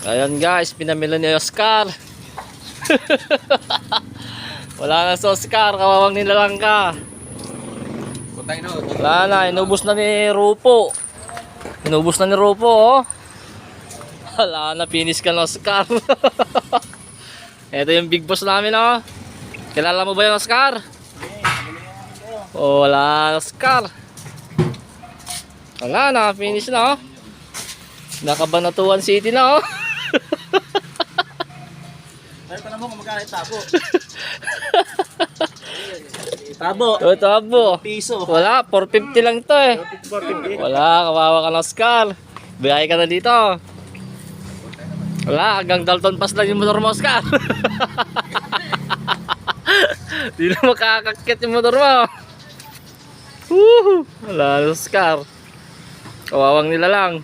Ayan guys, pinamilo ni Oscar. Wala na si Oscar, kawawang nilalang ka. Wala na, inubos na ni Rupo. Inubos na ni Rupo, oh. Wala na, finish ka na Oscar. Ito yung big boss namin, oh. Kilala mo ba yung Oscar? Oh, wala Oscar. Wala na, finish na, oh. Nakabanatuan City na, oh. Ay, pa naman kung magkano tabo. Tabo. Oh, tabo. Piso. Wala, 450 lang to eh. Wala, kawawa ka na Oscar. Biyahe ka na dito. Wala, hanggang Dalton Pass lang yung motor mo, Oscar. Di na makakakit yung motor mo. Wala, Oscar. Kawawang nila lang.